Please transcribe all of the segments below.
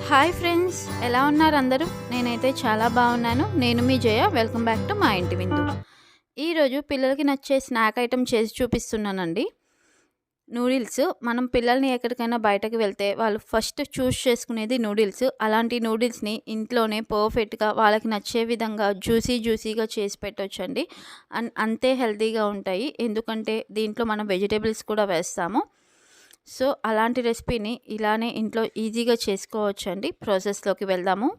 Hi friends, ఎలా ఉన్నారు అందరూ? నేనైతే చాలా బాగున్నాను. నేను మీ జయ. వెల్కమ్ బ్యాక్ టు మా ఇంటి విందు. ఈరోజు పిల్లలకి నచ్చే స్నాక్ ఐటెం చేసి చూపిస్తున్నానండి. నూడిల్స్. మనం పిల్లల్ని ఎక్కడికైనా బయటకు వెళ్తే వాళ్ళు ఫస్ట్ చూస్ చేసుకునేది నూడిల్స్. అలాంటి నూడిల్స్ని ఇంట్లోనే పర్ఫెక్ట్గా వాళ్ళకి నచ్చే విధంగా జ్యూసీగా చేసి పెట్టొచ్చండి. అంతే హెల్తీగా ఉంటాయి, ఎందుకంటే దీంట్లో మనం వెజిటేబుల్స్ కూడా వేస్తాము. సో అలాంటి రెసిపీని ఇలానే ఇంట్లో ఈజీగా చేసుకోవచ్చండి. ప్రాసెస్లోకి వెళ్దాము.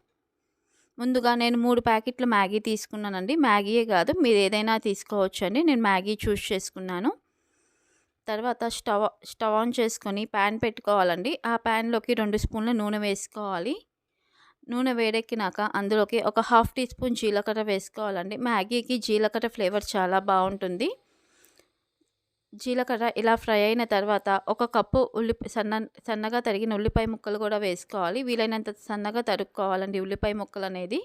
ముందుగా నేను 3 ప్యాకెట్ల మ్యాగీ తీసుకున్నానండి. మ్యాగీయే కాదు, మీరు ఏదైనా తీసుకోవచ్చండి. నేను మ్యాగీ చూస్ చేసుకున్నాను. తర్వాత స్టవ్ ఆన్ చేసుకొని ప్యాన్ పెట్టుకోవాలండి. ఆ ప్యాన్లోకి 2 స్పూన్ల నూనె వేసుకోవాలి. నూనె వేడెక్కినాక అందులోకి ఒక ½ టీ స్పూన్ జీలకర్ర వేసుకోవాలండి. మ్యాగీకి జీలకర్ర ఫ్లేవర్ చాలా బాగుంటుంది. జీలకర్ర ఇలా ఫ్రై అయిన తర్వాత ఒక కప్పు సన్నగా తరిగిన ఉల్లిపాయ ముక్కలు కూడా వేసుకోవాలి. వీలైనంత సన్నగా తరుక్కోవాలండి ఉల్లిపాయ ముక్కలు అనేది.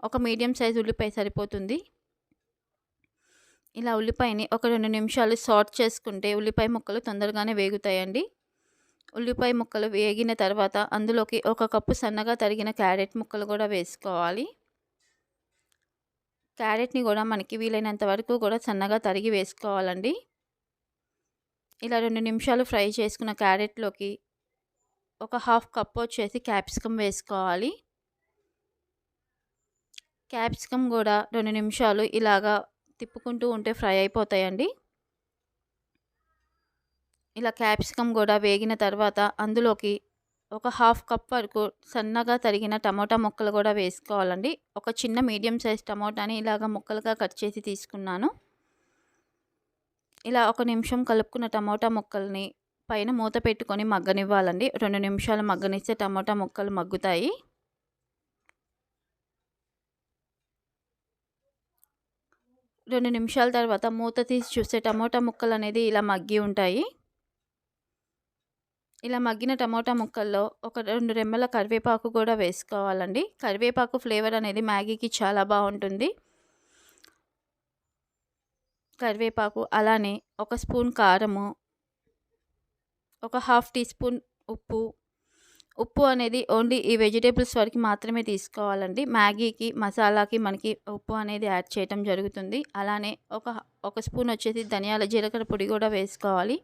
ఒక మీడియం సైజ్ ఉల్లిపాయ సరిపోతుంది. ఇలా ఉల్లిపాయని ఒక 2 నిమిషాలు సాట్ చేసుకుంటే ఉల్లిపాయ ముక్కలు తొందరగానే వేగుతాయండి. ఉల్లిపాయ ముక్కలు వేగిన తర్వాత అందులోకి ఒక కప్పు సన్నగా తరిగిన క్యారెట్ ముక్కలు కూడా వేసుకోవాలి. క్యారెట్ని కూడా మనకి వీలైనంత వరకు కూడా సన్నగా తరిగి వేసుకోవాలండి. ఇలా 2 నిమిషాలు ఫ్రై చేసుకున్న క్యారెట్లోకి ఒక ½ కప్ వచ్చేసి క్యాప్సికమ్ వేసుకోవాలి. క్యాప్సికమ్ కూడా 2 నిమిషాలు ఇలాగా తిప్పుకుంటూ ఉంటే ఫ్రై అయిపోతాయండి. ఇలా క్యాప్సికమ్ కూడా వేగిన తర్వాత అందులోకి ఒక ½ కప్ వరకు సన్నగా తరిగిన టమోటా ముక్కలు కూడా వేసుకోవాలండి. ఒక చిన్న మీడియం సైజ్ టమోటాని ఇలాగ ముక్కలుగా కట్ చేసి తీసుకున్నాను. ఇలా 1 నిమిషం కలుపుకున్న టమోటా ముక్కల్ని పైన మూత పెట్టుకొని మగ్గనివ్వాలండి. 2 నిమిషాలు మగ్గనిస్తే టమోటా ముక్కలు మగ్గుతాయి. రెండు నిమిషాల తర్వాత మూత తీసి చూస్తే టమోటా ముక్కలు అనేది ఇలా మగ్గి ఉంటాయి. ఇలా మగ్గిన టమోటా ముక్కల్లో ఒక 2 రెమ్మల కరివేపాకు కూడా వేసుకోవాలండి. కరివేపాకు ఫ్లేవర్ అనేది మ్యాగీకి చాలా బాగుంటుంది. కరివేపాకు, అలానే ఒక స్పూన్ కారము, ఒక ½ టీ స్పూన్ ఉప్పు అనేది ఓన్లీ ఈ వెజిటేబుల్స్ వరకు మాత్రమే తీసుకోవాలండి. మ్యాగీకి మసాలాకి మనకి ఉప్పు అనేది యాడ్ చేయటం జరుగుతుంది. అలానే ఒక స్పూన్ వచ్చేసి ధనియాల జీలకర్ర పొడి కూడా వేసుకోవాలి.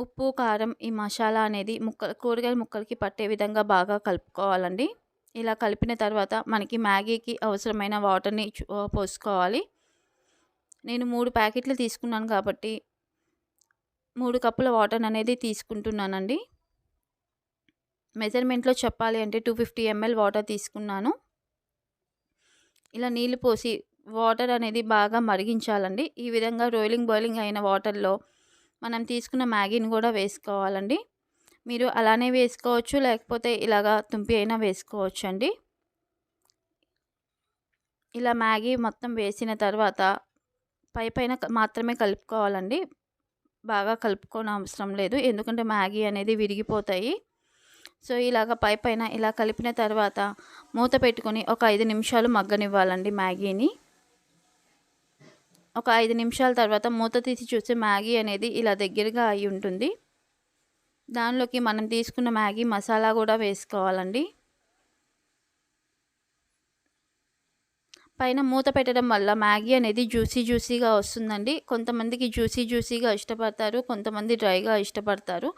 ఉప్పు, కారం, ఈ మసాలా అనేది కూరగాయల ముక్కలకి పట్టే విధంగా బాగా కలుపుకోవాలండి. ఇలా కలిపిన తర్వాత మనకి మ్యాగీకి అవసరమైన వాటర్ని పోసుకోవాలి. నేను 3 ప్యాకెట్లు తీసుకున్నాను కాబట్టి 3 కప్పుల వాటర్ అనేది తీసుకుంటున్నానండి. మెజర్మెంట్లో చెప్పాలి అంటే 250 ml వాటర్ తీసుకున్నాను. ఇలా నీళ్లు పోసి వాటర్ అనేది బాగా మరిగించాలండి. ఈ విధంగా బాయిలింగ్ అయిన వాటర్లో మనం తీసుకున్న మ్యాగీని కూడా వేసుకోవాలండి. మీరు అలానే వేసుకోవచ్చు, లేకపోతే ఇలాగా తుంపి అయినా వేసుకోవచ్చండి. ఇలా మ్యాగీ మొత్తం వేసిన తర్వాత పైన మాత్రమే కలుపుకోవాలండి. బాగా కలుపుకోని అవసరం లేదు, ఎందుకంటే మ్యాగీ అనేది విరిగిపోతాయి. సో ఇలాగ పైన ఇలా కలిపిన తర్వాత మూత పెట్టుకొని ఒక 5 నిమిషాలు మగ్గనివ్వాలండి మ్యాగీని. ఒక 5 నిమిషాల తర్వాత మూత తీసి చూస్తే మ్యాగీ అనేది ఇలా దగ్గరగా అయి ఉంటుంది. దానిలోకి మనం తీసుకున్న మ్యాగీ మసాలా కూడా వేసుకోవాలండి. పైన మూత పెట్టడం వల్ల మ్యాగీ అనేది జ్యూసీగా వస్తుందండి. కొంతమందికి జ్యూసీగా ఇష్టపడతారు, కొంతమంది డ్రైగా ఇష్టపడతారు.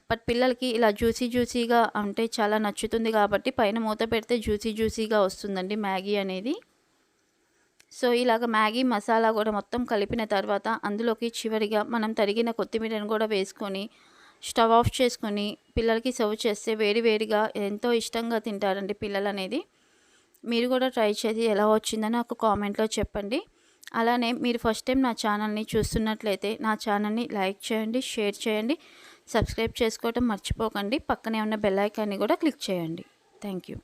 బట్ పిల్లలకి ఇలా జ్యూసీగా అంటే చాలా నచ్చుతుంది కాబట్టి పైన మూత పెడితే జ్యూసీగా వస్తుందండి మ్యాగీ అనేది. సో ఇలాగ మ్యాగీ మసాలా కూడా మొత్తం కలిపిన తర్వాత అందులోకి చివరిగా మనం తరిగిన కొత్తిమీరను కూడా వేసుకొని స్టవ్ ఆఫ్ చేసుకొని పిల్లలకి సర్వ్ చేస్తే వేడిగా ఎంతో ఇష్టంగా తింటారండి పిల్లలు అనేది. మీరు కూడా ట్రై చేసి ఎలా వచ్చిందో నాకు కామెంట్లో చెప్పండి. అలానే మీరు ఫస్ట్ టైం నా ఛానల్ని చూస్తున్నట్లయితే నా ఛానల్ని లైక్ చేయండి, షేర్ చేయండి, సబ్స్క్రైబ్ చేసుకోవటం మర్చిపోకండి. పక్కనే ఉన్న బెల్ ఐకాన్ని కూడా క్లిక్ చేయండి. Thank you.